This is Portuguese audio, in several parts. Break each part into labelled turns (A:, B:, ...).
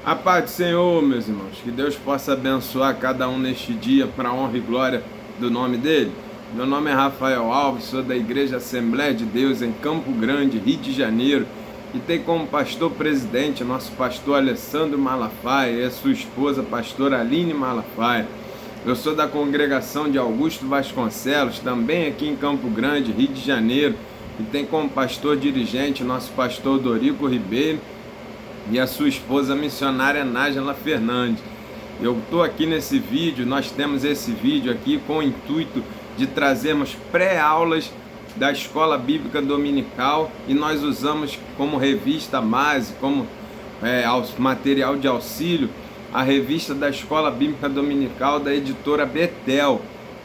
A: A paz do Senhor, meus irmãos, que Deus possa abençoar cada um neste dia para a honra e glória do nome dele. Meu nome é Rafael Alves, sou da Igreja Assembleia de Deus em Campo Grande, Rio de Janeiro, e tem como pastor presidente nosso pastor Alessandro Malafaia e a sua esposa, pastora Aline Malafaia. Eu sou da congregação de Augusto Vasconcelos, também aqui em Campo Grande, Rio de Janeiro, e tem como pastor dirigente nosso pastor Dorico Ribeiro e a sua esposa missionária Nájila Fernandes. Eu estou aqui nesse vídeo, nós temos esse vídeo aqui com o intuito de trazermos pré-aulas da Escola Bíblica Dominical e nós usamos como revista base, como material de auxílio, a revista da Escola Bíblica Dominical da editora Betel.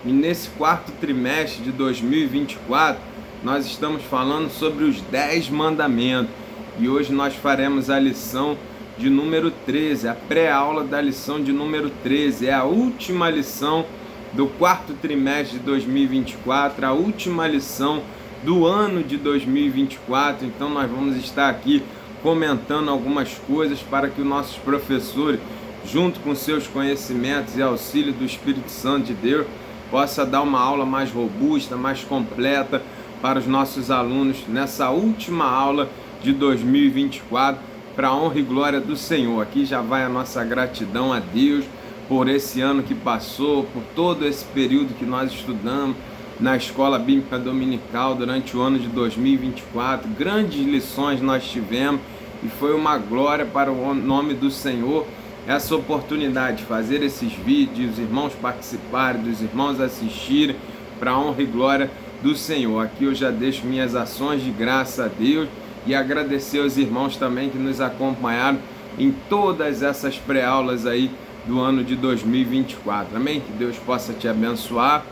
A: E nesse quarto trimestre de 2024, nós estamos falando sobre os 10 mandamentos. E hoje nós faremos a lição de número 13, a pré-aula da lição de número 13. É a última lição do quarto trimestre de 2024, a última lição do ano de 2024. Então nós vamos estar aqui comentando algumas coisas para que os nossos professores, junto com seus conhecimentos e auxílio do Espírito Santo de Deus, possa dar uma aula mais robusta, mais completa para os nossos alunos nessa última aula de 2024, para a honra e glória do Senhor. Aqui já vai a nossa gratidão a Deus por esse ano que passou, por todo esse período que nós estudamos na Escola Bíblica Dominical durante o ano de 2024. Grandes lições nós tivemos e foi uma glória para o nome do Senhor essa oportunidade de fazer esses vídeos, os irmãos participarem, dos irmãos assistirem, para a honra e glória do Senhor. Aqui eu já deixo minhas ações de graça a Deus e agradecer aos irmãos também que nos acompanharam em todas essas pré-aulas aí do ano de 2024. Amém? Que Deus possa te abençoar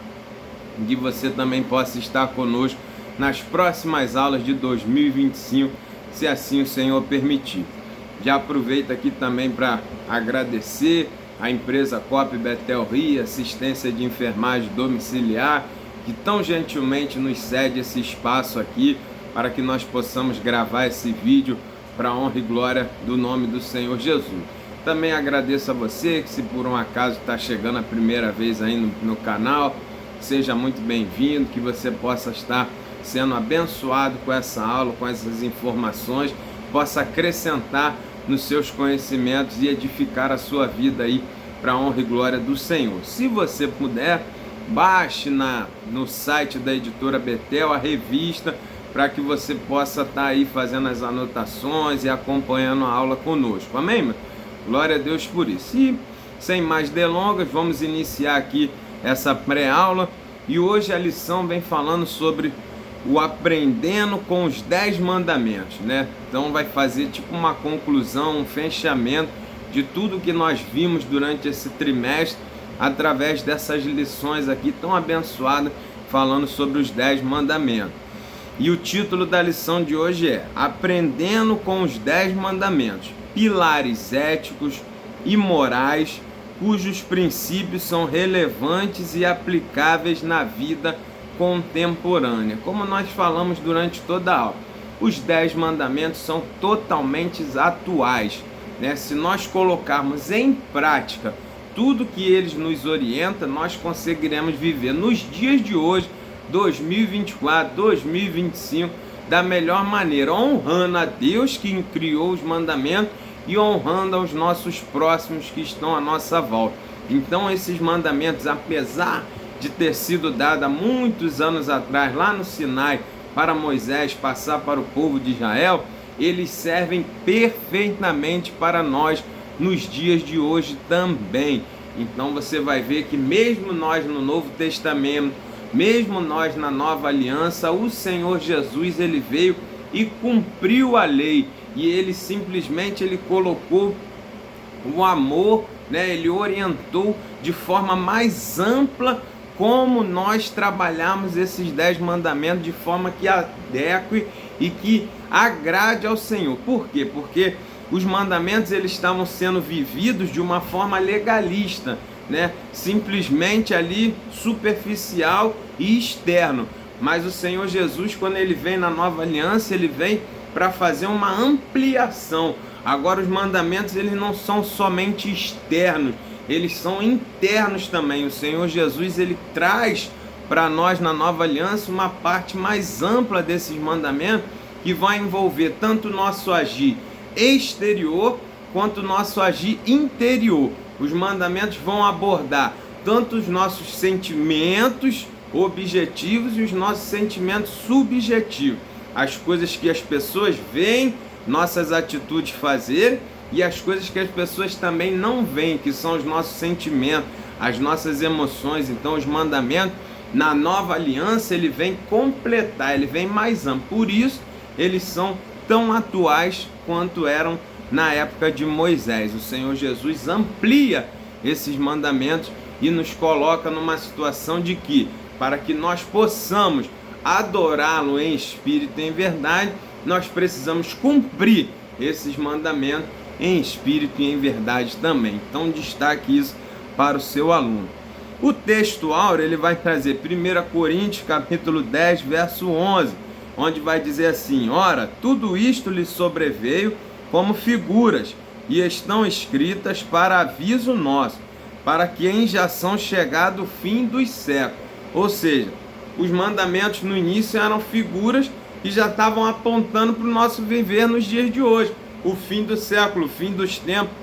A: e que você também possa estar conosco nas próximas aulas de 2025, se assim o Senhor permitir. Já aproveito aqui também para agradecer a empresa COP Betel Rio, assistência de enfermagem domiciliar, que tão gentilmente nos cede esse espaço aqui para que nós possamos gravar esse vídeo para a honra e glória do nome do Senhor Jesus. Também agradeço a você que, se por um acaso está chegando a primeira vez aí no canal, seja muito bem-vindo, que você possa estar sendo abençoado com essa aula, com essas informações, possa acrescentar nos seus conhecimentos e edificar a sua vida aí para a honra e glória do Senhor. Se você puder, baixe no site da editora Betel a revista, para que você possa estar aí fazendo as anotações e acompanhando a aula conosco. Amém, mano? Glória a Deus por isso. E sem mais delongas, vamos iniciar aqui essa pré-aula. E hoje a lição vem falando sobre o aprendendo com os 10 mandamentos, né? Então vai fazer tipo uma conclusão, um fechamento de tudo que nós vimos durante esse trimestre, através dessas lições aqui tão abençoadas, falando sobre os 10 mandamentos. E o título da lição de hoje é Aprendendo com os 10 mandamentos, pilares éticos e morais, cujos princípios são relevantes e aplicáveis na vida contemporânea. Como nós falamos durante toda a aula, os 10 mandamentos são totalmente atuais, né? Se nós colocarmos em prática tudo que eles nos orientam, nós conseguiremos viver nos dias de hoje, 2024, 2025, da melhor maneira, honrando a Deus que criou os mandamentos e honrando aos nossos próximos que estão à nossa volta. Então esses mandamentos, apesar de ter sido dado há muitos anos atrás, lá no Sinai, para Moisés passar para o povo de Israel, eles servem perfeitamente para nós nos dias de hoje também. Então você vai ver que mesmo nós no Novo Testamento, mesmo nós na Nova Aliança, o Senhor Jesus, ele veio e cumpriu a lei, e ele simplesmente colocou o amor, né? Ele orientou de forma mais ampla como nós trabalhamos esses 10 mandamentos de forma que adeque e que agrade ao Senhor. Por quê? Porque os mandamentos eles estavam sendo vividos de uma forma legalista, né? Simplesmente ali superficial e externo. Mas o Senhor Jesus, quando ele vem na nova aliança, ele vem para fazer uma ampliação, Agora os mandamentos, eles não são somente externos, eles são internos também. O Senhor Jesus, ele traz para nós na nova aliança uma parte mais ampla desses mandamentos, que vai envolver tanto o nosso agir exterior quanto o nosso agir interior. Os mandamentos vão abordar tanto os nossos sentimentos objetivos e os nossos sentimentos subjetivos, as coisas que as pessoas veem nossas atitudes fazer e as coisas que as pessoas também não veem, que são os nossos sentimentos, as nossas emoções. Então os mandamentos na nova aliança, ele vem completar, ele vem mais amplo. Por isso eles são tão atuais quanto eram na época de Moisés. O Senhor Jesus amplia esses mandamentos e nos coloca numa situação de que, para que nós possamos adorá-lo em espírito e em verdade, nós precisamos cumprir esses mandamentos em espírito e em verdade também. Então destaque isso para o seu aluno. O texto áureo, ele vai trazer 1 Coríntios capítulo 10, verso 11, onde vai dizer assim: ora, tudo isto lhe sobreveio como figuras, e estão escritas para aviso nosso, para que em já são chegado o fim dos séculos. Ou seja, os mandamentos no início eram figuras que já estavam apontando para o nosso viver nos dias de hoje. O fim do século, o fim dos tempos,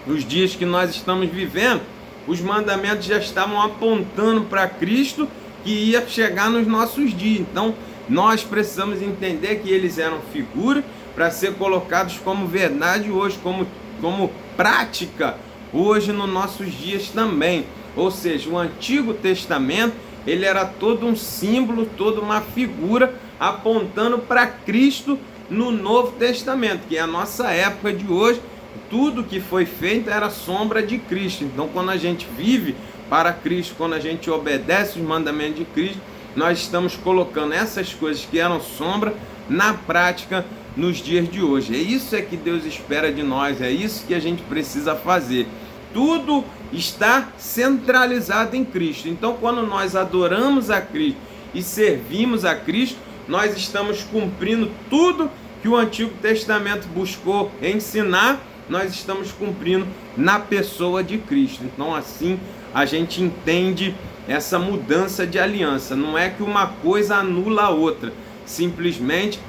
A: os dias que nós estamos vivendo, os mandamentos já estavam apontando para Cristo que ia chegar nos nossos dias. Então, nós precisamos entender que eles eram figuras para ser colocados como verdade hoje, como prática hoje nos nossos dias também. Ou seja, o Antigo Testamento, ele era todo um símbolo, toda uma figura apontando para Cristo no Novo Testamento, que é a nossa época de hoje. Tudo que foi feito era sombra de Cristo. Então, quando a gente vive para Cristo, quando a gente obedece os mandamentos de Cristo, nós estamos colocando essas coisas que eram sombra na prática nos dias de hoje. É isso que Deus espera de nós, é isso que a gente precisa fazer. Tudo está centralizado em Cristo. Então, quando nós adoramos a Cristo e servimos a Cristo, nós estamos cumprindo tudo que o Antigo Testamento buscou ensinar, nós estamos cumprindo na pessoa de Cristo. Então, assim, a gente entende essa mudança de aliança. Não é que uma coisa anula a outra, simplesmente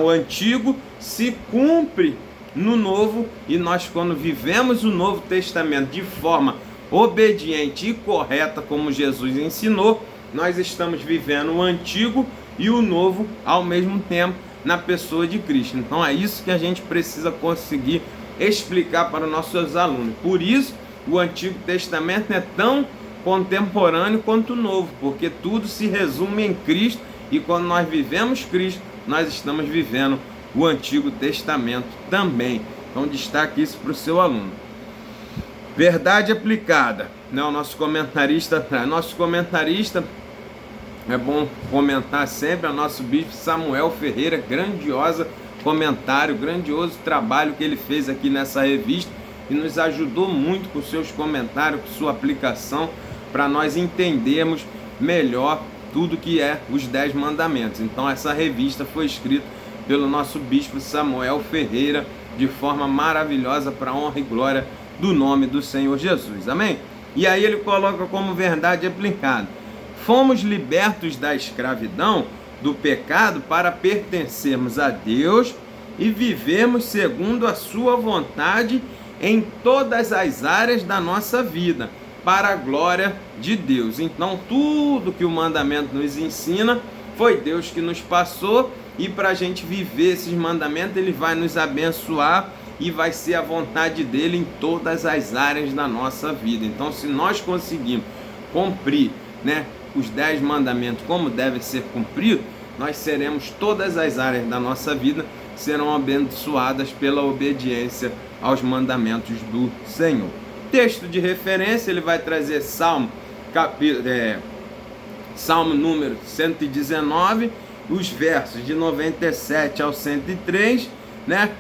A: o antigo se cumpre no novo, e nós, quando vivemos o Novo Testamento de forma obediente e correta, como Jesus ensinou, nós estamos vivendo o antigo e o novo ao mesmo tempo na pessoa de Cristo. Então é isso que a gente precisa conseguir explicar para os nossos alunos. Por isso o Antigo Testamento é tão contemporâneo quanto o Novo, porque tudo se resume em Cristo, e quando nós vivemos Cristo, nós estamos vivendo o Antigo Testamento também. Então destaque isso para o seu aluno. Verdade aplicada, né? O nosso comentarista é bom comentar sempre, é o nosso bispo Samuel Ferreira, grandioso trabalho que ele fez aqui nessa revista, e nos ajudou muito com seus comentários, com sua aplicação, para nós entendermos melhor tudo que é os 10 mandamentos. Então essa revista foi escrita pelo nosso bispo Samuel Ferreira, de forma maravilhosa, para a honra e glória do nome do Senhor Jesus. Amém? E aí ele coloca como verdade aplicada: fomos libertos da escravidão, do pecado, para pertencermos a Deus e vivermos segundo a sua vontade em todas as áreas da nossa vida, para a glória de Deus. Então tudo que o mandamento nos ensina foi Deus que nos passou, e para a gente viver esses mandamentos, ele vai nos abençoar e vai ser a vontade dele em todas as áreas da nossa vida. Então, se nós conseguirmos cumprir, né, os 10 mandamentos como devem ser cumpridos, nós seremos, todas as áreas da nossa vida serão abençoadas pela obediência aos mandamentos do Senhor. Texto de referência, ele vai trazer Salmo número 119, os versos de 97 ao 103, né?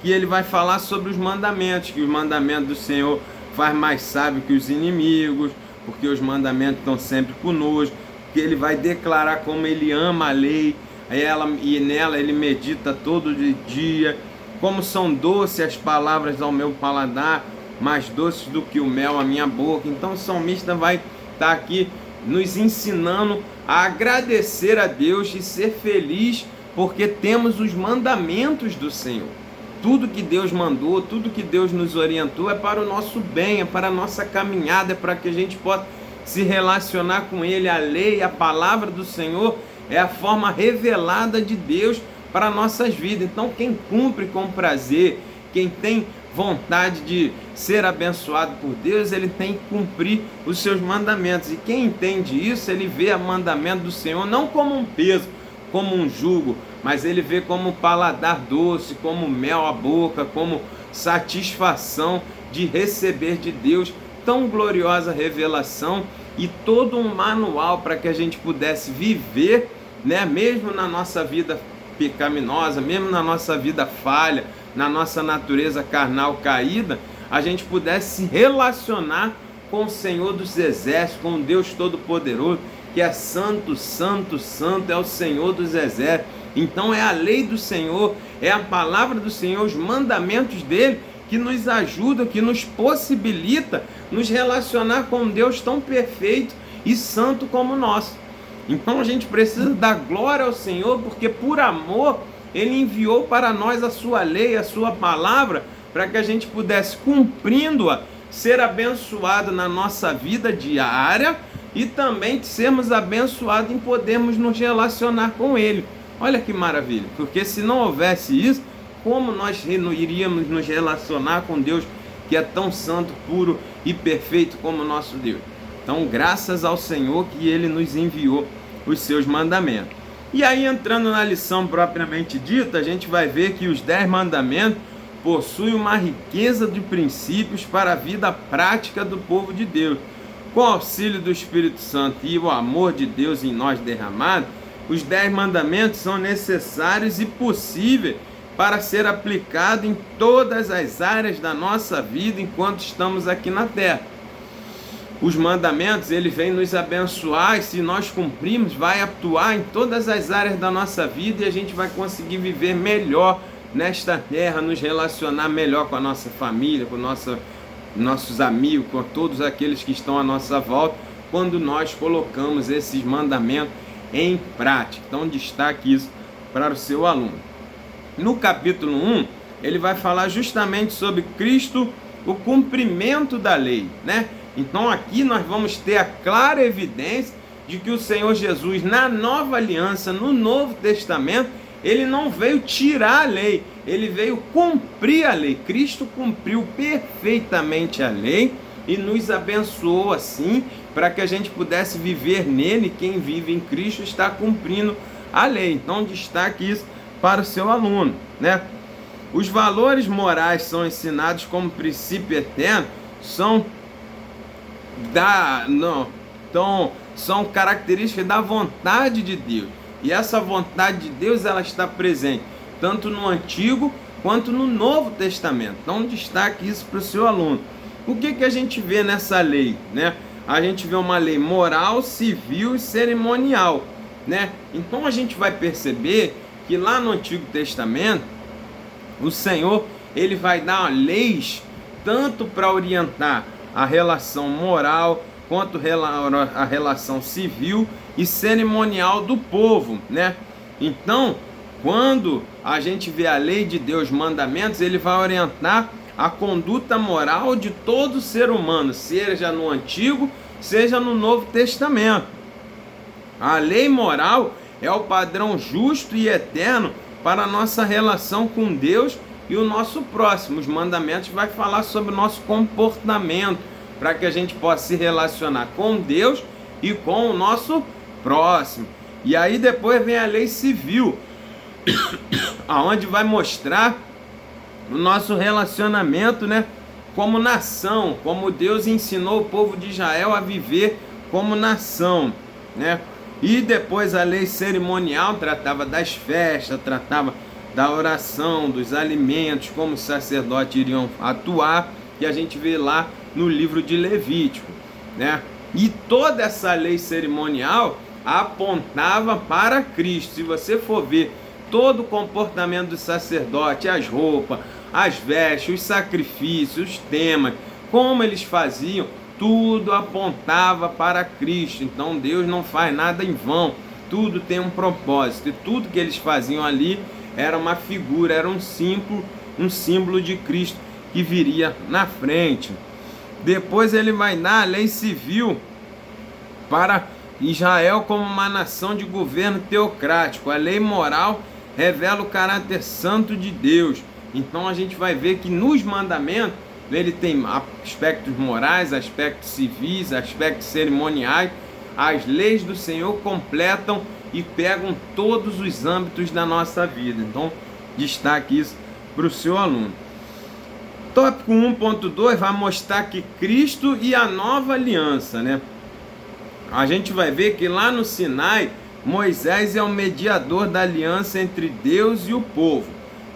A: Que ele vai falar sobre os mandamentos, que os mandamentos do Senhor faz mais sábio que os inimigos, porque os mandamentos estão sempre conosco, que ele vai declarar como ele ama a lei, e nela ele medita todo dia, como são doces as palavras ao meu paladar, mais doces do que o mel à minha boca. Então o salmista vai estar aqui nos ensinando a agradecer a Deus e ser feliz porque temos os mandamentos do Senhor. Tudo que Deus mandou, tudo que Deus nos orientou é para o nosso bem, é para a nossa caminhada, é para que a gente possa se relacionar com Ele. A lei, a palavra do Senhor é a forma revelada de Deus para nossas vidas. Então quem cumpre com prazer, quem tem vontade de ser abençoado por Deus, ele tem que cumprir os seus mandamentos. E quem entende isso, ele vê o mandamento do Senhor não como um peso, como um jugo, mas ele vê como um paladar doce, como mel à boca, como satisfação de receber de Deus tão gloriosa revelação e todo um manual para que a gente pudesse viver, né, mesmo na nossa vida pecaminosa, mesmo na nossa vida falha, na nossa natureza carnal caída, a gente pudesse se relacionar com o Senhor dos Exércitos, com o Deus Todo-Poderoso, que é santo, santo, santo, é o Senhor dos Exércitos. Então é a lei do Senhor, é a palavra do Senhor, os mandamentos dele que nos ajuda, que nos possibilita nos relacionar com um Deus tão perfeito e santo como nós. Então a gente precisa dar glória ao Senhor, porque por amor Ele enviou para nós a sua lei, a sua palavra, para que a gente pudesse, cumprindo-a, ser abençoado na nossa vida diária e também sermos abençoados em podermos nos relacionar com Ele. Olha que maravilha, porque se não houvesse isso, como nós iríamos nos relacionar com Deus que é tão santo, puro e perfeito como o nosso Deus? Então, graças ao Senhor que Ele nos enviou os seus mandamentos. E aí, entrando na lição propriamente dita, a gente vai ver que os 10 mandamentos possuem uma riqueza de princípios para a vida prática do povo de Deus. Com o auxílio do Espírito Santo e o amor de Deus em nós derramado, os 10 mandamentos são necessários e possíveis para ser aplicado em todas as áreas da nossa vida enquanto estamos aqui na terra. Os mandamentos, ele vem nos abençoar e se nós cumprirmos, vai atuar em todas as áreas da nossa vida e a gente vai conseguir viver melhor nesta terra, nos relacionar melhor com a nossa família, com nossos amigos, com todos aqueles que estão à nossa volta, quando nós colocamos esses mandamentos em prática. Então destaque isso para o seu aluno. No capítulo 1, ele vai falar justamente sobre Cristo, o cumprimento da lei, né? Então aqui nós vamos ter a clara evidência de que o Senhor Jesus, na nova aliança, no Novo Testamento, ele não veio tirar a lei, ele veio cumprir a lei. Cristo cumpriu perfeitamente a lei e nos abençoou assim, para que a gente pudesse viver nele. Quem vive em Cristo está cumprindo a lei. Então destaque isso para o seu aluno, né? Os valores morais são ensinados como princípio eterno, são características da vontade de Deus. E essa vontade de Deus, ela está presente tanto no Antigo quanto no Novo Testamento. Então destaque isso para o seu aluno. O que a gente vê nessa lei, né? A gente vê uma lei moral, civil e cerimonial, né? Então a gente vai perceber que lá no Antigo Testamento o Senhor, ele vai dar leis tanto para orientar a relação moral quanto a relação civil e cerimonial do povo, né? Então, quando a gente vê a lei de Deus, mandamentos, ele vai orientar a conduta moral de todo ser humano, seja no Antigo, seja no Novo Testamento. A lei moral é o padrão justo e eterno para a nossa relação com Deus e o nosso próximo. Os mandamentos vai falar sobre o nosso comportamento, para que a gente possa se relacionar com Deus e com o nosso próximo. E aí depois vem a lei civil, aonde vai mostrar o nosso relacionamento, né, como nação, como Deus ensinou o povo de Israel a viver como nação, né? E depois a lei cerimonial tratava das festas, tratava da oração, dos alimentos, como os sacerdotes iriam atuar, que a gente vê lá no livro de Levítico, né? E toda essa lei cerimonial apontava para Cristo. Se você for ver todo o comportamento do sacerdote, as roupas, as vestes, os sacrifícios, os temas, como eles faziam, tudo apontava para Cristo. Então Deus não faz nada em vão, tudo tem um propósito, e tudo que eles faziam ali era uma figura, era um símbolo de Cristo que viria na frente. Depois ele vai dar a lei civil para Israel como uma nação de governo teocrático. A lei moral revela o caráter santo de Deus. Então a gente vai ver que nos mandamentos ele tem aspectos morais, aspectos civis, aspectos cerimoniais. As leis do Senhor completam e pegam todos os âmbitos da nossa vida. Então destaque isso para o seu aluno. Tópico 1.2 vai mostrar que Cristo e a nova aliança, né? A gente vai ver que lá no Sinai, Moisés é o mediador da aliança entre Deus e o povo.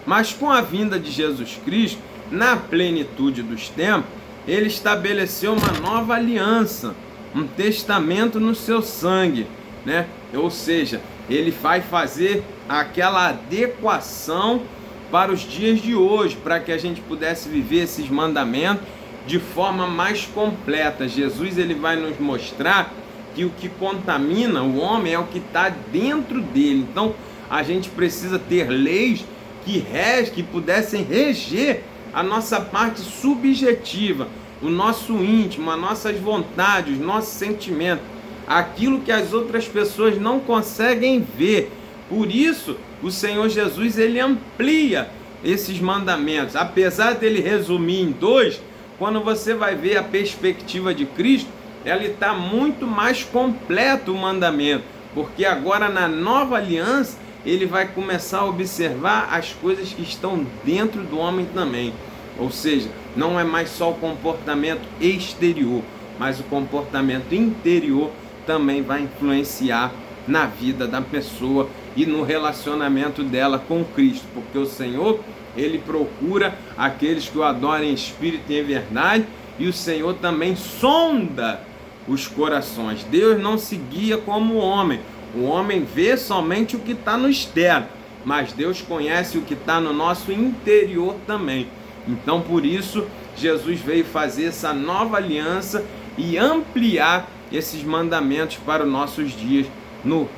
A: Mas com a vinda de Jesus Cristo, na plenitude dos tempos, ele estabeleceu uma nova aliança, um testamento no seu sangue, né? Ou seja, ele vai fazer aquela adequação para os dias de hoje, para que a gente pudesse viver esses mandamentos de forma mais completa. Jesus ele vai nos mostrar que o que contamina o homem é o que está dentro dele. Então a gente precisa ter leis que pudessem reger a nossa parte subjetiva, o nosso íntimo, as nossas vontades, os nossos sentimentos, aquilo que as outras pessoas não conseguem ver. Por isso o Senhor Jesus ele amplia esses mandamentos, apesar dele resumir em 2. Quando você vai ver a perspectiva de Cristo, ela está muito mais completo o mandamento, porque agora na nova aliança ele vai começar a observar as coisas que estão dentro do homem também. Ou seja, não é mais só o comportamento exterior, mas o comportamento interior também vai influenciar na vida da pessoa e no relacionamento dela com Cristo, porque o Senhor ele procura aqueles que o adorem em espírito e em verdade, e o Senhor também sonda os corações. Deus não se guia como o homem vê somente o que está no externo, mas Deus conhece o que está no nosso interior também. Então por isso Jesus veio fazer essa nova aliança e ampliar esses mandamentos para os nossos dias,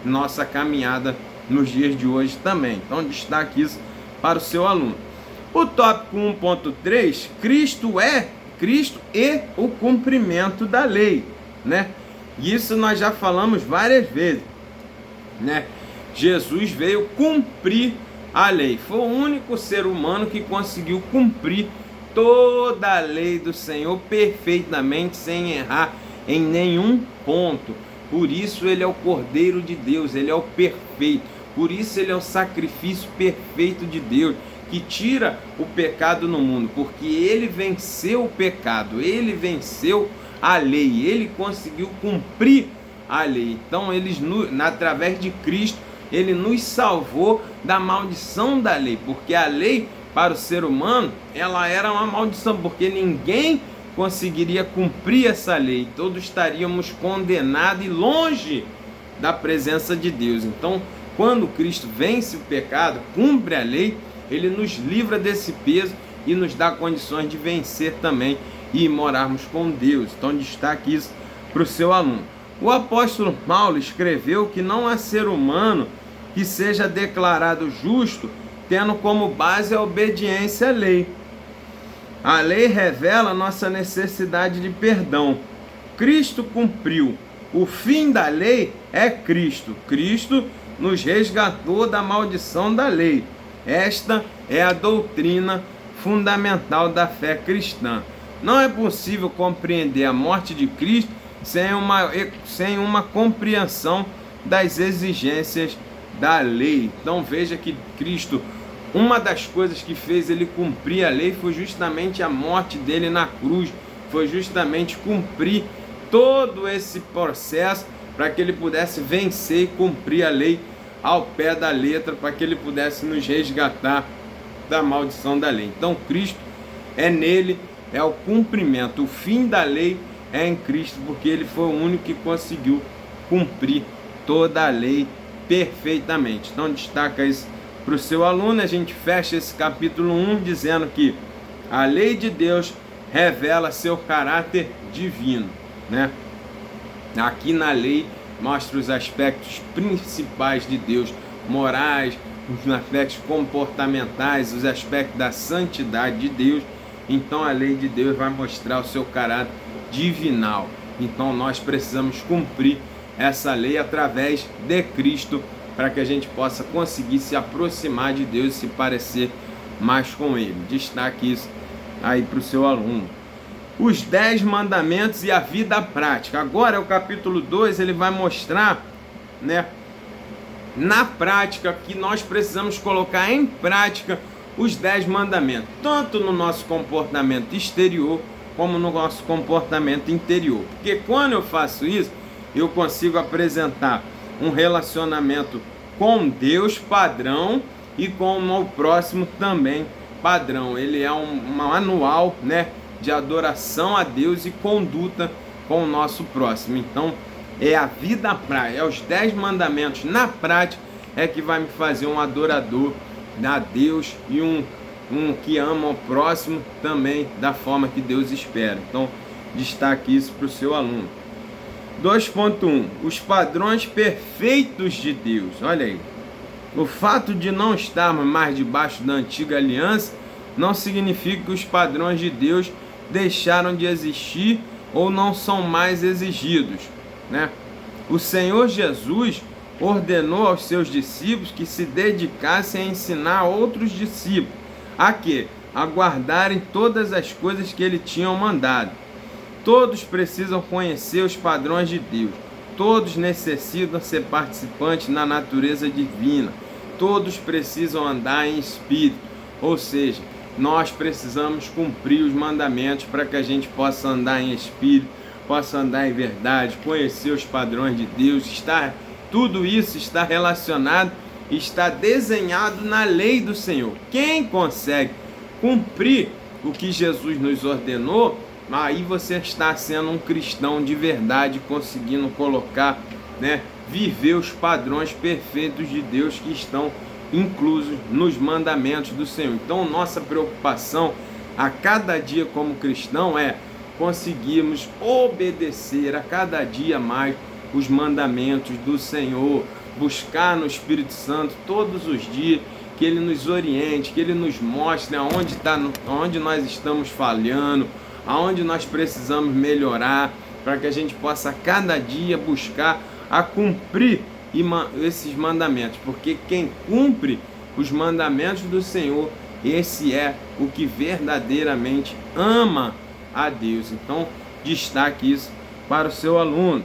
A: nossa caminhada nos dias de hoje também. Então destaque isso para o seu aluno. O tópico 1.3, Cristo e o cumprimento da lei, né? Isso nós já falamos várias vezes, né? Jesus veio cumprir a lei. Foi o único ser humano que conseguiu cumprir toda a lei do Senhor perfeitamente, sem errar em nenhum ponto. Por isso ele é o Cordeiro de Deus, ele é o perfeito. Por isso ele é o sacrifício perfeito de Deus, que tira o pecado no mundo, porque ele venceu o pecado, ele venceu a lei, ele conseguiu cumprir a lei. Então através de Cristo ele nos salvou da maldição da lei, porque a lei para o ser humano ela era uma maldição, porque ninguém conseguiria cumprir essa lei, todos estaríamos condenados e longe da presença de Deus. Então quando Cristo vence o pecado, cumpre a lei, ele nos livra desse peso e nos dá condições de vencer também e morarmos com Deus. Então destaque isso para o seu aluno. O apóstolo Paulo escreveu que não há ser humano que seja declarado justo tendo como base a obediência à lei. A lei revela a nossa necessidade de perdão. Cristo cumpriu. O fim da lei é Cristo. Cristo nos resgatou da maldição da lei. Esta é a doutrina fundamental da fé cristã. Não é possível compreender a morte de Cristo sem uma compreensão das exigências da lei. Então veja que Cristo, uma das coisas que fez ele cumprir a lei foi justamente a morte dele na cruz, foi justamente cumprir todo esse processo para que ele pudesse vencer e cumprir a lei ao pé da letra, para que ele pudesse nos resgatar da maldição da lei. Então Cristo é nele, é o cumprimento, o fim da lei é em Cristo, porque ele foi o único que conseguiu cumprir toda a lei perfeitamente. Então destaca isso para o seu aluno, a gente fecha esse capítulo 1 dizendo que a lei de Deus revela seu caráter divino, né? Aqui na lei mostra os aspectos principais de Deus, morais, os aspectos comportamentais, os aspectos da santidade de Deus. Então a lei de Deus vai mostrar o seu caráter divinal. Então nós precisamos cumprir essa lei através de Cristo, para que a gente possa conseguir se aproximar de Deus e se parecer mais com Ele. Destaque isso aí para o seu aluno. Os 10 mandamentos e a vida prática. Agora o capítulo 2, ele vai mostrar, né, na prática, que nós precisamos colocar em prática os 10 mandamentos, tanto no nosso comportamento exterior, como no nosso comportamento interior. Porque quando eu faço isso, eu consigo apresentar um relacionamento com Deus padrão e com o próximo também padrão. Ele é um manual, né, de adoração a Deus e conduta com o nosso próximo. Então é a vida prática, é os 10 mandamentos na prática é que vai me fazer um adorador a Deus e um que ama o próximo também da forma que Deus espera. Então destaque isso para o seu aluno. 2.1. Os padrões perfeitos de Deus. Olha aí. O fato de não estarmos mais debaixo da antiga aliança não significa que os padrões de Deus deixaram de existir ou não são mais exigidos, né? O Senhor Jesus ordenou aos seus discípulos que se dedicassem a ensinar outros discípulos a quê? A guardarem todas as coisas que ele tinha mandado. Todos precisam conhecer os padrões de Deus. Todos necessitam ser participantes na natureza divina. Todos precisam andar em espírito. Ou seja, nós precisamos cumprir os mandamentos para que a gente possa andar em espírito, possa andar em verdade, conhecer os padrões de Deus. Tudo isso está relacionado, está desenhado na lei do Senhor. Quem consegue cumprir o que Jesus nos ordenou, aí você está sendo um cristão de verdade, conseguindo colocar, né, viver os padrões perfeitos de Deus que estão inclusos nos mandamentos do Senhor. Então nossa preocupação a cada dia como cristão é conseguirmos obedecer a cada dia mais os mandamentos do Senhor, buscar no Espírito Santo todos os dias que Ele nos oriente, que Ele nos mostre onde nós estamos falhando, aonde nós precisamos melhorar, para que a gente possa cada dia buscar a cumprir esses mandamentos, porque quem cumpre os mandamentos do Senhor, esse é o que verdadeiramente ama a Deus. Então destaque isso para o seu aluno.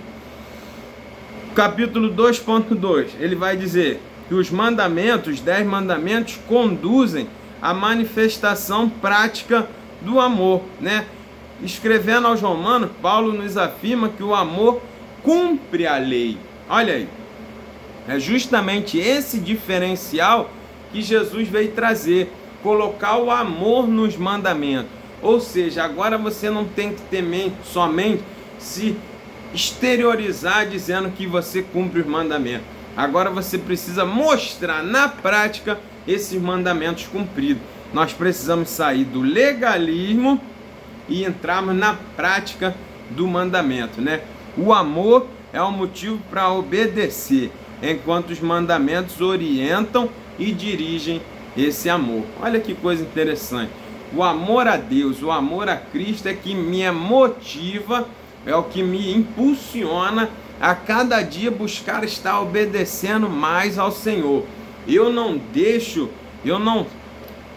A: Capítulo 2.2, ele vai dizer que os mandamentos, os 10 mandamentos, conduzem à manifestação prática do amor, né? Escrevendo aos Romanos, Paulo nos afirma que o amor cumpre a lei. Olha aí, é justamente esse diferencial que Jesus veio trazer, colocar o amor nos mandamentos. Ou seja, agora você não tem que temer somente se exteriorizar dizendo que você cumpre os mandamentos. Agora você precisa mostrar na prática esses mandamentos cumpridos. Nós precisamos sair do legalismo e entrarmos na prática do mandamento, né? O amor é um motivo para obedecer, enquanto os mandamentos orientam e dirigem esse amor. Olha que coisa interessante. O amor a Deus, o amor a Cristo é que me motiva, é o que me impulsiona a cada dia buscar estar obedecendo mais ao Senhor. Eu não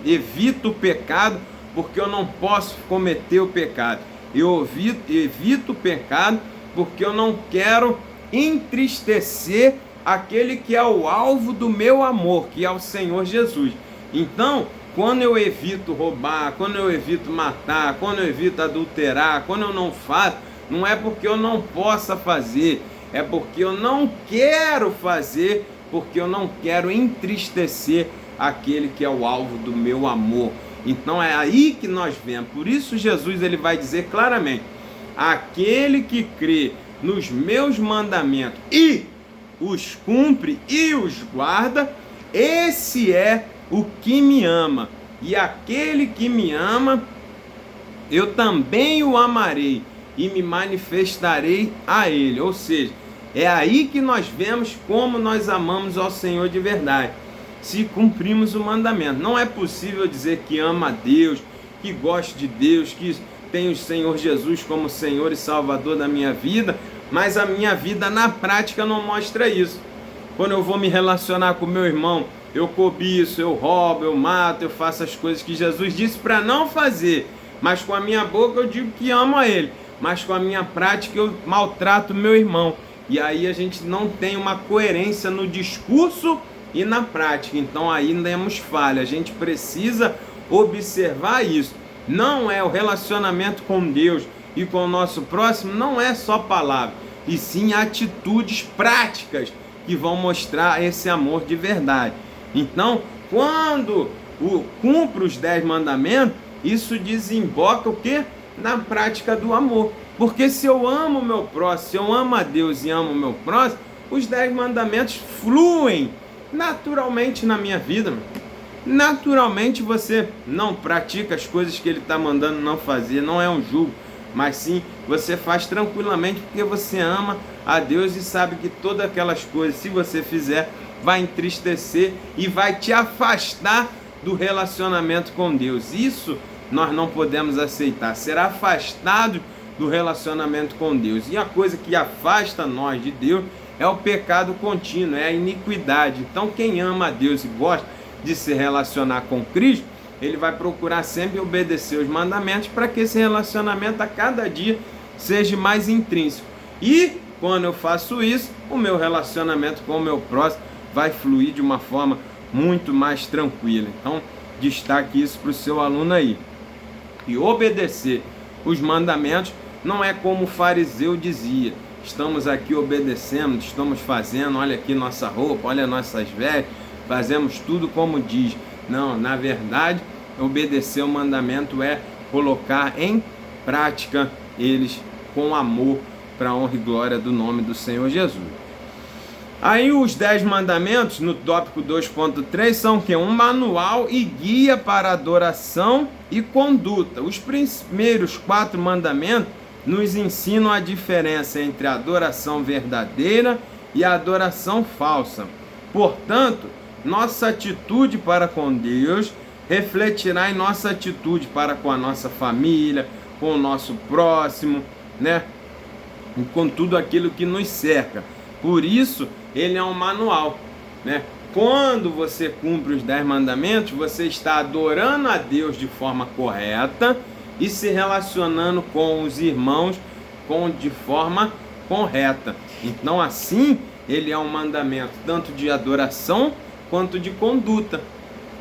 A: evito o pecado porque eu não posso cometer o pecado. Eu evito o pecado porque eu não quero entristecer aquele que é o alvo do meu amor, que é o Senhor Jesus. Então, quando eu evito roubar, quando eu evito matar, quando eu evito adulterar, quando eu não faço, não é porque eu não possa fazer, é porque eu não quero fazer, porque eu não quero entristecer aquele que é o alvo do meu amor. Então é aí que nós vemos. Por isso Jesus ele vai dizer claramente: aquele que crê nos meus mandamentos e os cumpre e os guarda, esse é o que me ama, e aquele que me ama, eu também o amarei e me manifestarei a ele. Ou seja, é aí que nós vemos como nós amamos ao Senhor de verdade, se cumprimos o mandamento. Não é possível dizer que ama a Deus, que gosta de Deus, que tem o Senhor Jesus como Senhor e Salvador da minha vida, mas a minha vida na prática não mostra isso. Quando eu vou me relacionar com meu irmão, eu cobiço, eu roubo, eu mato, eu faço as coisas que Jesus disse para não fazer, mas com a minha boca eu digo que amo a ele, mas com a minha prática eu maltrato meu irmão. E aí a gente não tem uma coerência no discurso e na prática, então aí temos falha. A gente precisa observar isso. Não é o relacionamento com Deus e com o nosso próximo, não é só palavra, e sim atitudes práticas que vão mostrar esse amor de verdade. Então, quando cumpre os 10 mandamentos, isso desemboca o quê? Na prática do amor. Porque se eu amo o meu próximo, se eu amo a Deus e amo o meu próximo, os 10 mandamentos fluem naturalmente na minha vida. Naturalmente você não pratica as coisas que ele está mandando não fazer, não é um julgo, mas sim você faz tranquilamente porque você ama a Deus e sabe que todas aquelas coisas, se você fizer, vai entristecer e vai te afastar do relacionamento com Deus. Isso nós não podemos aceitar, ser afastado do relacionamento com Deus. E a coisa que afasta nós de Deus é o pecado contínuo, é a iniquidade. Então quem ama a Deus e gosta de se relacionar com Cristo, ele vai procurar sempre obedecer os mandamentos para que esse relacionamento a cada dia seja mais intrínseco. E quando eu faço isso, o meu relacionamento com o meu próximo vai fluir de uma forma muito mais tranquila. Então, destaque isso para o seu aluno aí. E obedecer os mandamentos não é como o fariseu dizia: estamos aqui obedecendo, estamos fazendo, olha aqui nossa roupa, olha nossas vestes, fazemos tudo como diz. Não, na verdade, obedecer o mandamento é colocar em prática eles com amor, para a honra e glória do nome do Senhor Jesus. Aí os 10 mandamentos, no tópico 2.3, são que um manual e guia para adoração e conduta. Os primeiros 4 mandamentos nos ensinam a diferença entre a adoração verdadeira e a adoração falsa. Portanto, nossa atitude para com Deus refletirá em nossa atitude para com a nossa família, com o nosso próximo, né? E com tudo aquilo que nos cerca. Por isso, ele é um manual, né? Quando você cumpre os 10 mandamentos, você está adorando a Deus de forma correta e se relacionando com os irmãos de forma correta. Então, assim, ele é um mandamento tanto de adoração quanto de conduta,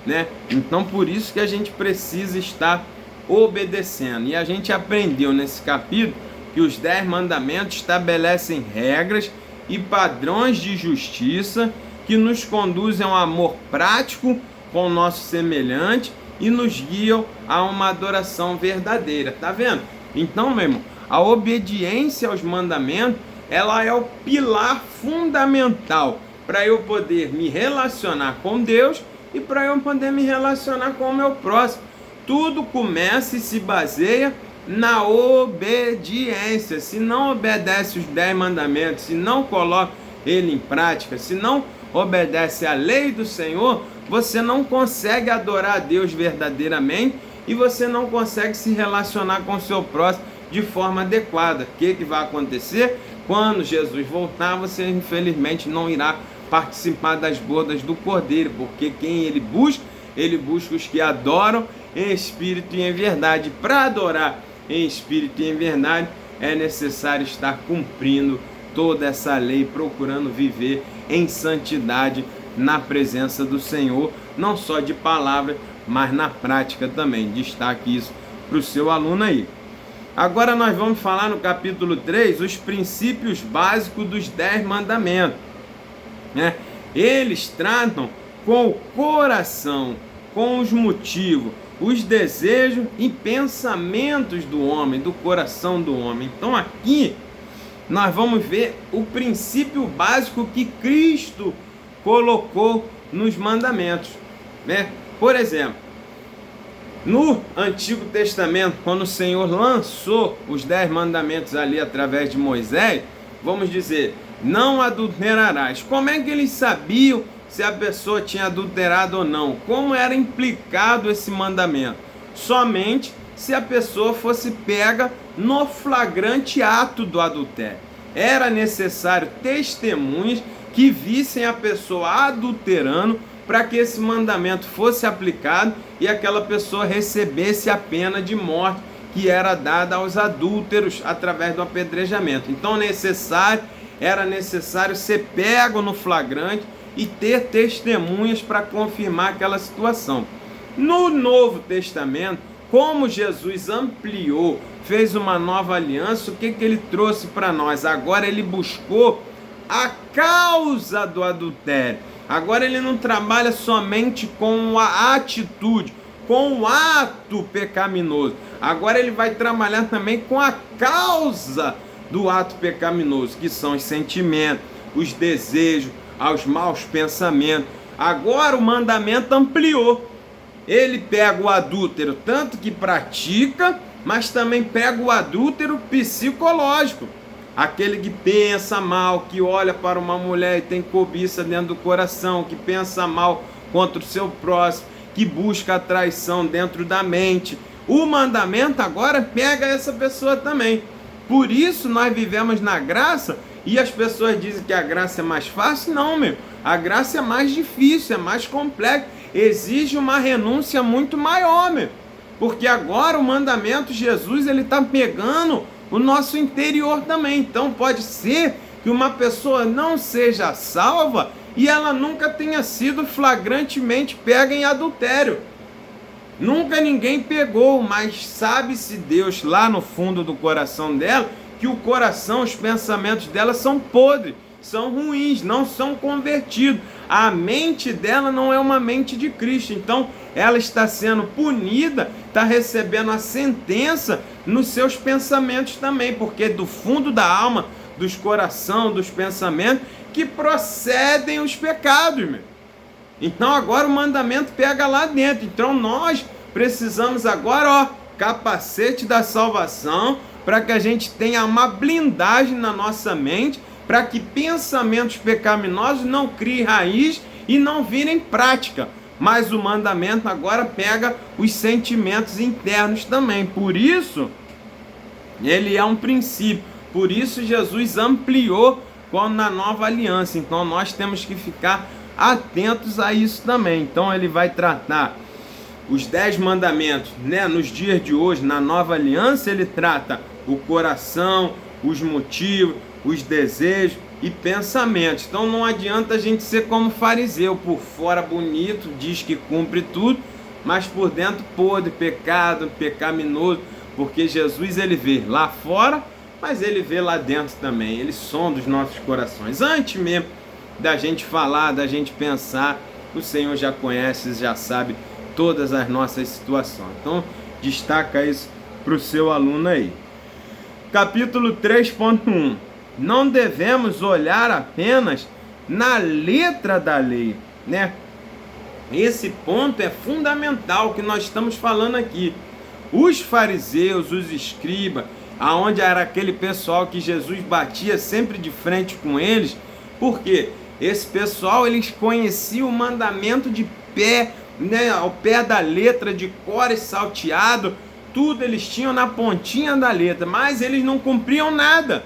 A: né? Então, por isso que a gente precisa estar obedecendo. E a gente aprendeu nesse capítulo que os 10 mandamentos estabelecem regras e padrões de justiça que nos conduzem a um amor prático com o nosso semelhante e nos guiam a uma adoração verdadeira. Tá vendo? Então, meu irmão, a obediência aos mandamentos, ela é o pilar fundamental para eu poder me relacionar com Deus e para eu poder me relacionar com o meu próximo. Tudo começa e se baseia na obediência. Se não obedece os 10 mandamentos, se não coloca ele em prática, se não obedece à lei do Senhor, você não consegue adorar a Deus verdadeiramente e você não consegue se relacionar com o seu próximo de forma adequada. O que vai acontecer? Quando Jesus voltar, você infelizmente não irá participar das bodas do Cordeiro, porque quem ele busca os que adoram em espírito e em verdade. Para adorar em espírito e em verdade, é necessário estar cumprindo toda essa lei, procurando viver em santidade na presença do Senhor, não só de palavra, mas na prática também. Destaque isso para o seu aluno aí. Agora nós vamos falar no capítulo 3 os princípios básicos dos 10 mandamentos, né? Eles tratam com o coração, com os motivos, os desejos e pensamentos do homem, do coração do homem. Então aqui nós vamos ver o princípio básico que Cristo colocou nos mandamentos, né? Por exemplo, no Antigo Testamento, quando o Senhor lançou os 10 mandamentos ali através de Moisés, vamos dizer, não adulterarás. Como é que eles sabiam se a pessoa tinha adulterado ou não? Como era implicado esse mandamento? Somente se a pessoa fosse pega no flagrante ato do adultério. Era necessário testemunhas que vissem a pessoa adulterando para que esse mandamento fosse aplicado e aquela pessoa recebesse a pena de morte que era dada aos adúlteros através do apedrejamento. Então era necessário ser pego no flagrante e ter testemunhas para confirmar aquela situação. No Novo Testamento, como Jesus ampliou, fez uma nova aliança, o que ele trouxe para nós? Agora ele buscou a causa do adultério. Agora ele não trabalha somente com a atitude, com o ato pecaminoso. Agora ele vai trabalhar também com a causa do ato pecaminoso, que são os sentimentos, os desejos, os maus pensamentos. Agora o mandamento ampliou. Ele pega o adúltero tanto que pratica, mas também pega o adúltero psicológico. Aquele que pensa mal, que olha para uma mulher e tem cobiça dentro do coração, que pensa mal contra o seu próximo, que busca a traição dentro da mente. O mandamento agora pega essa pessoa também. Por isso nós vivemos na graça e as pessoas dizem que a graça é mais fácil. Não, meu. A graça é mais difícil, é mais complexa. Exige uma renúncia muito maior, meu. Porque agora o mandamento, Jesus, ele está pegando o nosso interior também. Então pode ser que uma pessoa não seja salva e ela nunca tenha sido flagrantemente pega em adultério. Nunca ninguém pegou, mas sabe-se Deus lá no fundo do coração dela que o coração, os pensamentos dela são podres, são ruins, não são convertidos. A mente dela não é uma mente de Cristo. Então ela está sendo punida, está recebendo a sentença nos seus pensamentos também, porque do fundo da alma, dos coração, dos pensamentos, que procedem os pecados, meu. Então agora o mandamento pega lá dentro. Então nós precisamos agora, capacete da salvação, para que a gente tenha uma blindagem na nossa mente, para que pensamentos pecaminosos não criem raiz e não virem prática. Mas o mandamento agora pega os sentimentos internos também. Por isso, ele é um princípio. Por isso Jesus ampliou na nova aliança. Então nós temos que ficar atentos a isso também. Então ele vai tratar os 10 mandamentos, né? Nos dias de hoje, na nova aliança, ele trata o coração, os motivos, os desejos e pensamentos. Então não adianta a gente ser como fariseu, por fora bonito, diz que cumpre tudo, mas por dentro podre, pecado, pecaminoso, porque Jesus ele vê lá fora, mas ele vê lá dentro também. Ele sonda os nossos corações. Antes mesmo da gente falar, da gente pensar, o Senhor já conhece, já sabe todas as nossas situações. Então destaca isso para o seu aluno aí. Capítulo 3.1. Não devemos olhar apenas na letra da lei, né? Esse ponto é fundamental que nós estamos falando aqui. Os fariseus, os escribas, aonde era aquele pessoal que Jesus batia sempre de frente com eles, porque esse pessoal, eles conheciam o mandamento de pé, né, ao pé da letra, de cor e salteado, tudo eles tinham na pontinha da letra, mas eles não cumpriam nada.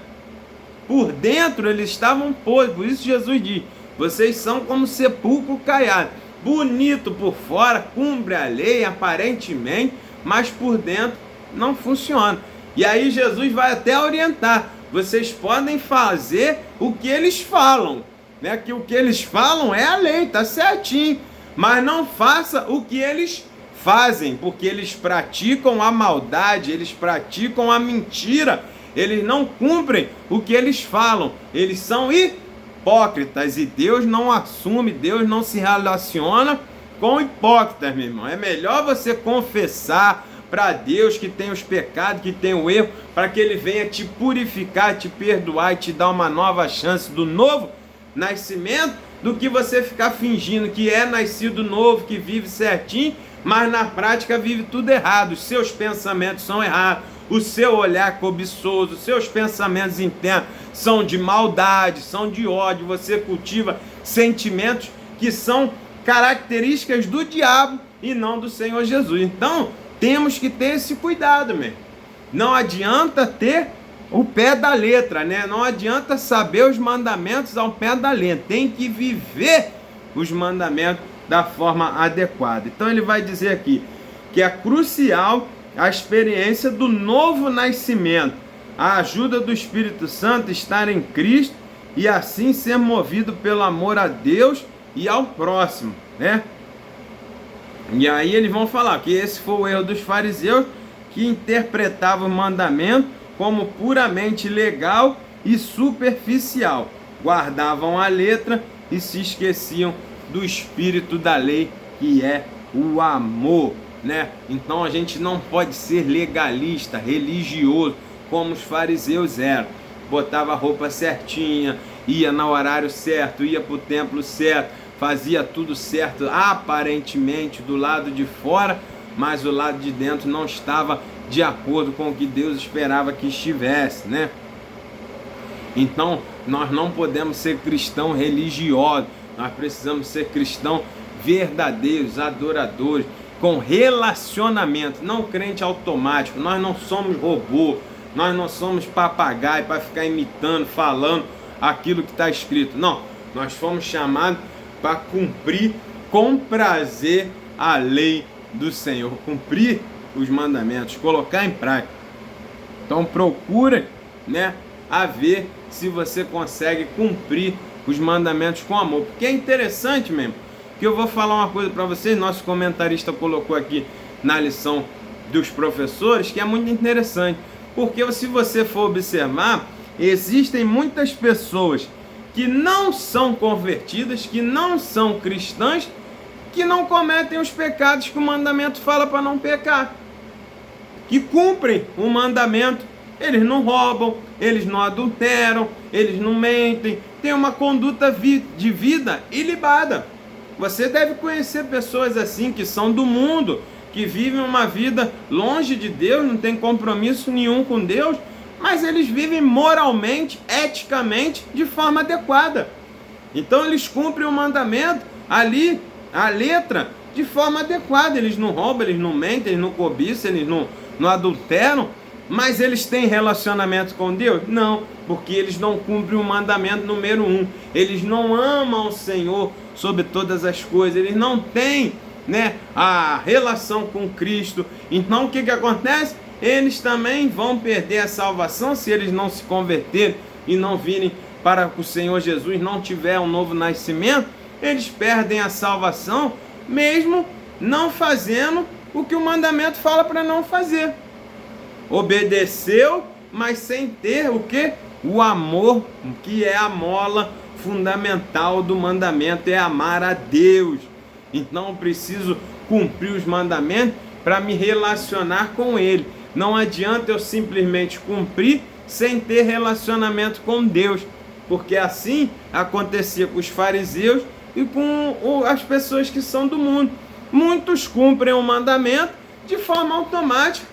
A: Por dentro eles estavam podres. Por isso Jesus diz: vocês são como sepulcro caiado. Bonito por fora, cumpre a lei aparentemente, mas por dentro não funciona. E aí Jesus vai até orientar: vocês podem fazer o que eles falam, né? Que o que eles falam é a lei, tá certinho, mas não faça o que eles fazem, porque eles praticam a maldade, eles praticam a mentira. Eles não cumprem o que eles falam. Eles são hipócritas e Deus não assume, Deus não se relaciona com hipócritas, meu irmão. É melhor você confessar para Deus que tem os pecados, que tem o erro, para que Ele venha te purificar, te perdoar e te dar uma nova chance do novo nascimento, do que você ficar fingindo que é nascido novo, que vive certinho, mas na prática vive tudo errado. Os seus pensamentos são errados, o seu olhar cobiçoso, os seus pensamentos internos são de maldade, são de ódio. Você cultiva sentimentos que são características do diabo e não do Senhor Jesus. Então, temos que ter esse cuidado, mesmo. Não adianta ter o pé da letra, né? Não adianta saber os mandamentos ao pé da letra. Tem que viver os mandamentos da forma adequada. Então ele vai dizer aqui que é crucial a experiência do novo nascimento, a ajuda do Espírito Santo estar em Cristo e assim ser movido pelo amor a Deus e ao próximo, né? E aí eles vão falar que esse foi o erro dos fariseus, que interpretavam o mandamento como puramente legal e superficial, guardavam a letra e se esqueciam do espírito da lei, que é o amor, né? Então a gente não pode ser legalista, religioso, como os fariseus eram. Botava a roupa certinha, ia no horário certo, ia para o templo certo, fazia tudo certo aparentemente do lado de fora, mas o lado de dentro não estava de acordo com o que Deus esperava que estivesse, né? Então nós não podemos ser cristão religioso, nós precisamos ser cristão verdadeiros, adoradores, com relacionamento, não crente automático. Nós não somos robô, nós não somos papagaio para ficar imitando, falando aquilo que está escrito. Não, nós fomos chamados para cumprir com prazer a lei do Senhor, cumprir os mandamentos, colocar em prática. Então procura, né, a ver se você consegue cumprir os mandamentos com amor, porque é interessante mesmo, que eu vou falar uma coisa para vocês. Nosso comentarista colocou aqui na lição dos professores, que é muito interessante, porque se você for observar, existem muitas pessoas que não são convertidas, que não são cristãs, que não cometem os pecados que o mandamento fala para não pecar, que cumprem o mandamento. Eles não roubam, eles não adulteram, eles não mentem, tem uma conduta de vida ilibada. Você deve conhecer pessoas assim, que são do mundo, que vivem uma vida longe de Deus, não tem compromisso nenhum com Deus, mas eles vivem moralmente, eticamente, de forma adequada. Então eles cumprem o mandamento ali, a letra, de forma adequada. Eles não roubam, eles não mentem, eles não cobiçam, eles não adulteram, mas eles têm relacionamento com Deus? Não, porque eles não cumprem o mandamento número 1. Eles não amam o Senhor sobre todas as coisas, eles não têm, né, a relação com Cristo. Então o que acontece? Eles também vão perder a salvação se eles não se converterem e não virem para o Senhor Jesus, não tiver um novo nascimento. Eles perdem a salvação mesmo não fazendo o que o mandamento fala para não fazer. Obedeceu, mas sem ter o que? O amor, que é a mola fundamental do mandamento, é amar a Deus. Então eu preciso cumprir os mandamentos para me relacionar com Ele. Não adianta eu simplesmente cumprir sem ter relacionamento com Deus, porque assim acontecia com os fariseus e com as pessoas que são do mundo. Muitos cumprem o mandamento de forma automática,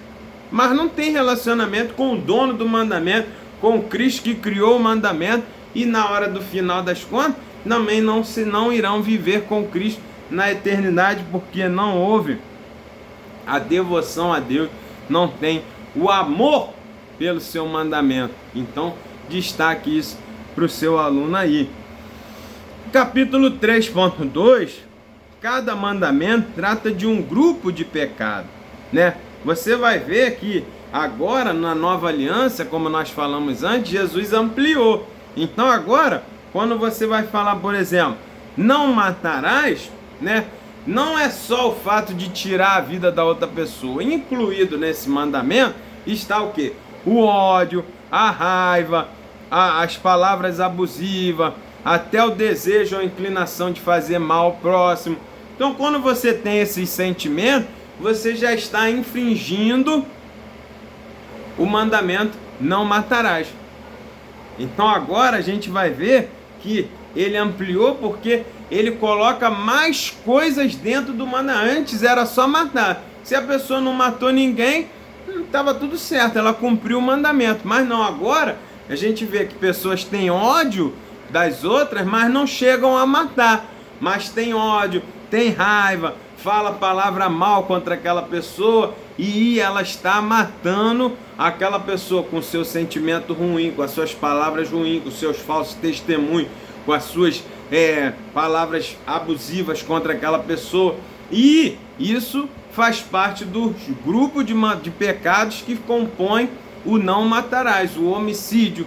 A: mas não tem relacionamento com o dono do mandamento, com o Cristo que criou o mandamento, e na hora do final das contas também não irão viver com Cristo na eternidade, porque não houve a devoção a Deus, não tem o amor pelo seu mandamento. Então destaque isso para o seu aluno aí. Capítulo 3.2, cada mandamento trata de um grupo de pecado, né? Você vai ver que agora na nova aliança, como nós falamos antes, Jesus ampliou. Então agora, quando você vai falar, por exemplo, não matarás, né? Não é só o fato de tirar a vida da outra pessoa. Incluído nesse mandamento está o quê? O ódio, a raiva, as palavras abusivas, até o desejo ou inclinação de fazer mal ao próximo. Então quando você tem esses sentimentos, você já está infringindo o mandamento não matarás. Então agora a gente vai ver que ele ampliou porque ele coloca mais coisas dentro do mandamento. Antes era só matar. Se a pessoa não matou ninguém, estava tudo certo, ela cumpriu o mandamento. Mas não, agora a gente vê que pessoas têm ódio das outras, mas não chegam a matar. Mas tem ódio, tem raiva, fala palavra mal contra aquela pessoa e ela está matando aquela pessoa com seu sentimento ruim, com as suas palavras ruins, com seus falsos testemunhos, com as suas palavras abusivas contra aquela pessoa. E isso faz parte do grupo de pecados que compõem o não matarás, o homicídio.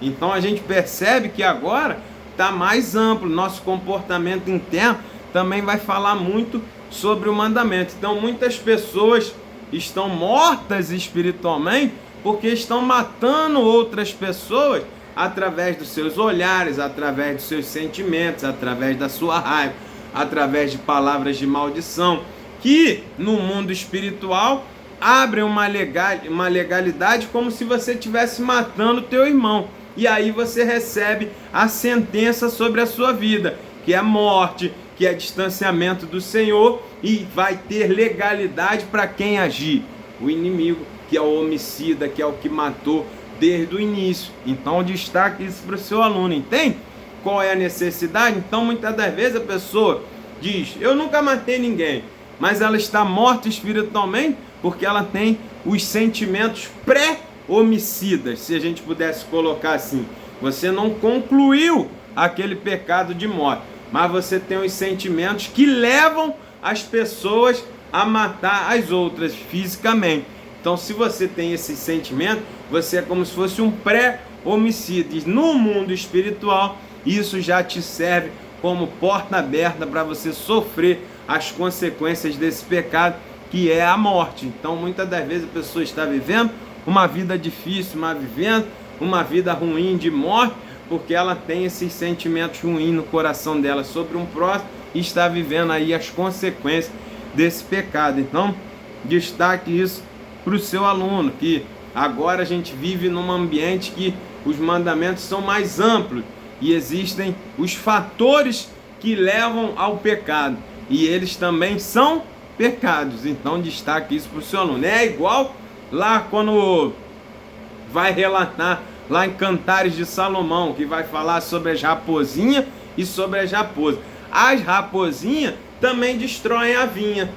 A: Então a gente percebe que agora está mais amplo. Nosso comportamento interno também vai falar muito sobre o mandamento. Então muitas pessoas estão mortas espiritualmente porque estão matando outras pessoas através dos seus olhares, através dos seus sentimentos, através da sua raiva, através de palavras de maldição, que no mundo espiritual abrem uma legalidade como se você estivesse matando o teu irmão. E aí você recebe a sentença sobre a sua vida, que é morte, que é distanciamento do Senhor, e vai ter legalidade para quem agir. O inimigo, que é o homicida, que é o que matou desde o início. Então destaque isso para o seu aluno, entende? Qual é a necessidade? Então muitas das vezes a pessoa diz, eu nunca matei ninguém, mas ela está morta espiritualmente porque ela tem os sentimentos pré-homicidas, se a gente pudesse colocar assim. Você não concluiu aquele pecado de morte, mas você tem os sentimentos que levam as pessoas a matar as outras fisicamente. Então, se você tem esse sentimento, você é como se fosse um pré-homicida. E no mundo espiritual, isso já te serve como porta aberta para você sofrer as consequências desse pecado, que é a morte. Então, muitas das vezes a pessoa está vivendo uma vida difícil, vivendo uma vida ruim de morte, porque ela tem esses sentimentos ruins no coração dela sobre um próximo e está vivendo aí as consequências desse pecado. Então, destaque isso para o seu aluno, que agora a gente vive num ambiente que os mandamentos são mais amplos e existem os fatores que levam ao pecado, e eles também são pecados. Então destaque isso para o seu aluno. É igual lá quando vai relatar lá em Cantares de Salomão, que vai falar sobre as raposinhas e sobre as raposas. As raposinhas também destroem a vinha.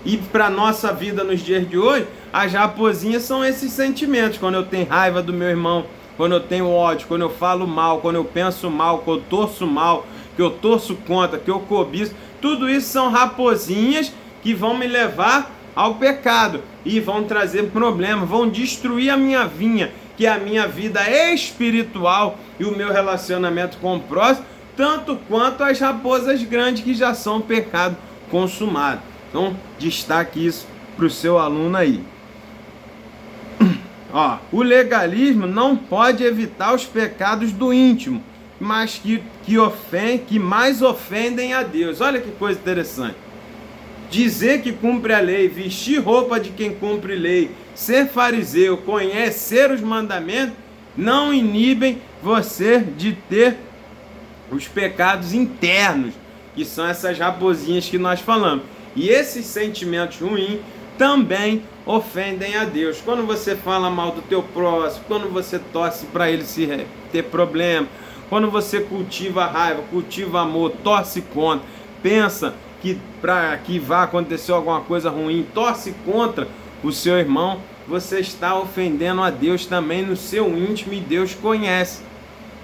A: E para a nossa vida nos dias de hoje, as raposinhas são esses sentimentos. Quando eu tenho raiva do meu irmão, quando eu tenho ódio, quando eu falo mal, quando eu penso mal, quando eu torço mal, que eu torço contra, que eu cobiço, tudo isso são raposinhas que vão me levar ao pecado e vão trazer problemas, vão destruir a minha vinha, que é a minha vida espiritual e o meu relacionamento com o próximo, tanto quanto as raposas grandes que já são pecado consumado. Então, destaque isso para o seu aluno aí. Ó, o legalismo não pode evitar os pecados do íntimo, mas que mais ofendem a Deus. Olha que coisa interessante. Dizer que cumpre a lei, vestir roupa de quem cumpre lei, ser fariseu, conhecer os mandamentos, não inibem você de ter os pecados internos, que são essas raposinhas que nós falamos. E esses sentimentos ruins também ofendem a Deus. Quando você fala mal do teu próximo, quando você torce para ele ter problema, quando você cultiva raiva, cultiva amor, torce contra, pensa que para que vá acontecer alguma coisa ruim, torce contra o seu irmão, você está ofendendo a Deus também no seu íntimo, e Deus conhece.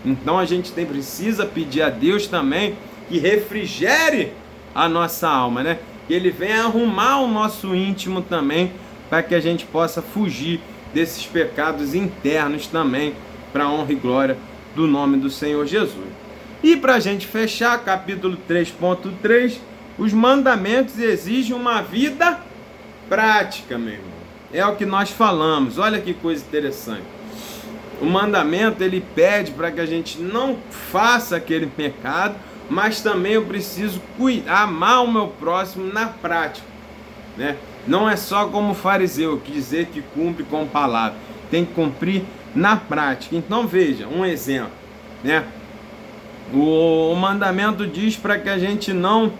A: Então a gente precisa pedir a Deus também que refrigere a nossa alma, né? Que Ele venha arrumar o nosso íntimo também, para que a gente possa fugir desses pecados internos também, para a honra e glória do nome do Senhor Jesus. E para a gente fechar, capítulo 3.3, os mandamentos exigem uma vida prática, meu irmão. É o que nós falamos. Olha que coisa interessante. O mandamento, ele pede para que a gente não faça aquele pecado, mas também eu preciso amar o meu próximo na prática, né? Não é só como fariseu, dizer que cumpre com palavra, tem que cumprir na prática. Então veja, um exemplo, né? O mandamento diz para que a gente não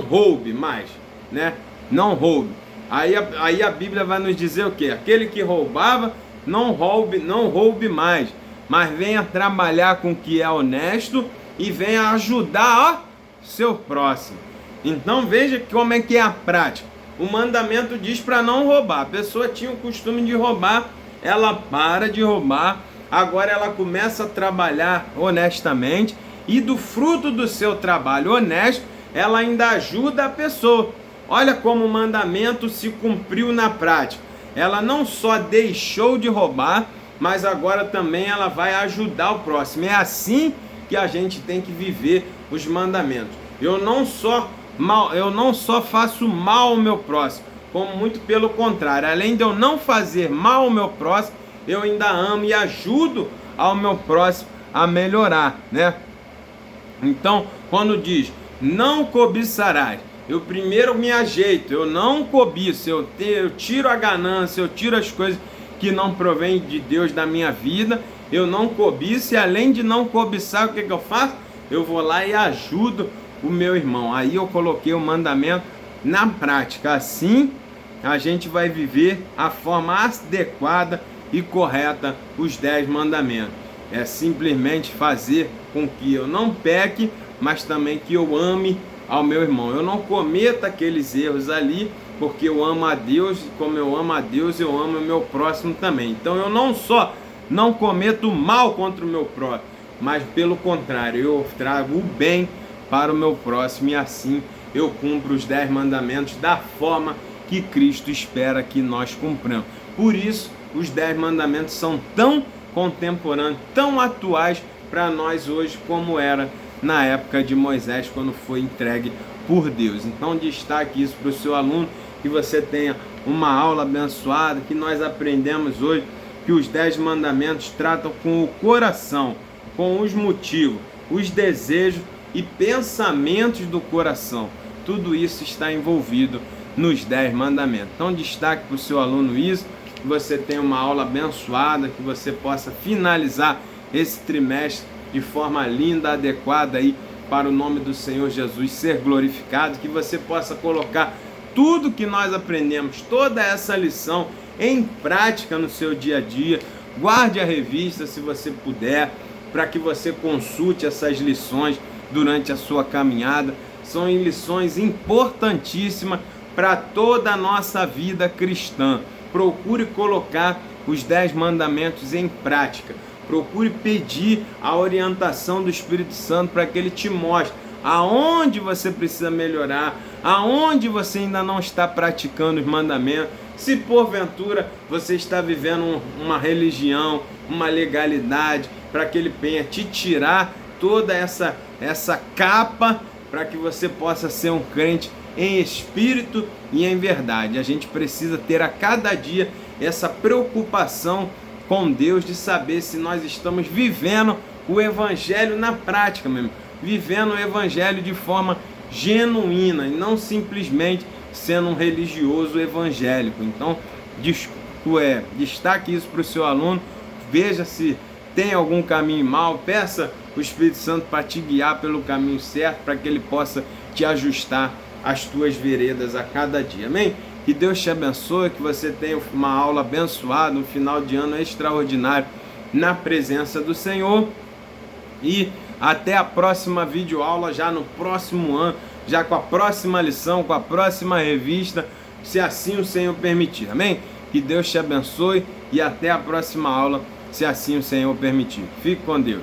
A: roube mais, né? Não roube. Aí a Bíblia vai nos dizer o quê? Aquele que roubava, não roube mais, mas venha trabalhar com o que é honesto e venha ajudar seu próximo. Então veja como é que é a prática. O mandamento diz para não roubar. A pessoa tinha o costume de roubar, ela para de roubar, agora ela começa a trabalhar honestamente e do fruto do seu trabalho honesto, ela ainda ajuda a pessoa. Olha como o mandamento se cumpriu na prática. Ela não só deixou de roubar, mas agora também ela vai ajudar o próximo. É assim que a gente tem que viver os mandamentos. Eu não só faço mal ao meu próximo, como muito pelo contrário. Além de eu não fazer mal ao meu próximo, eu ainda amo e ajudo ao meu próximo a melhorar, né? Então, quando diz, não cobiçarás, eu primeiro me ajeito, eu não cobiço, eu tiro a ganância, eu tiro as coisas que não provêm de Deus da minha vida, eu não cobiço, e além de não cobiçar, o que eu faço? Eu vou lá e ajudo o meu irmão. Aí eu coloquei o mandamento na prática. Assim a gente vai viver a forma adequada e correta os 10 mandamentos. É simplesmente fazer com que eu não peque, mas também que eu ame ao meu irmão. Eu não cometa aqueles erros ali, porque eu amo a Deus, e como eu amo a Deus, eu amo o meu próximo também. Então eu não só não cometo mal contra o meu próximo, mas pelo contrário, eu trago o bem para o meu próximo, e assim eu cumpro os 10 mandamentos da forma que Cristo espera que nós cumpramos. Por isso, os 10 mandamentos são tão contemporâneos, tão atuais para nós hoje, como era na época de Moisés, quando foi entregue por Deus. Então destaque isso para o seu aluno, que você tenha uma aula abençoada, que nós aprendemos hoje que os 10 mandamentos tratam com o coração, com os motivos, os desejos e pensamentos do coração. Tudo isso está envolvido nos 10 mandamentos. Então destaque para o seu aluno isso, que você tenha uma aula abençoada, que você possa finalizar esse trimestre de forma linda, adequada aí para o nome do Senhor Jesus ser glorificado, que você possa colocar tudo que nós aprendemos, toda essa lição em prática no seu dia a dia. Guarde a revista se você puder, para que você consulte essas lições durante a sua caminhada. São lições importantíssimas para toda a nossa vida cristã. Procure colocar os 10 mandamentos em prática. Procure pedir a orientação do Espírito Santo para que ele te mostre aonde você precisa melhorar, aonde você ainda não está praticando os mandamentos. Se porventura você está vivendo uma religião, uma legalidade, para que ele venha te tirar toda essa capa, para que você possa ser um crente em espírito e em verdade. A gente precisa ter a cada dia essa preocupação com Deus, de saber se nós estamos vivendo o Evangelho na prática mesmo, vivendo o Evangelho de forma genuína e não simplesmente sendo um religioso evangélico. Então, destaque isso para o seu aluno, veja se tem algum caminho mal, peça o Espírito Santo para te guiar pelo caminho certo, para que ele possa te ajustar as tuas veredas a cada dia. Amém? Que Deus te abençoe, que você tenha uma aula abençoada, um final de ano extraordinário na presença do Senhor. E até a próxima videoaula, já no próximo ano, já com a próxima lição, com a próxima revista, se assim o Senhor permitir. Amém? Que Deus te abençoe e até a próxima aula, se assim o Senhor permitir. Fique com Deus.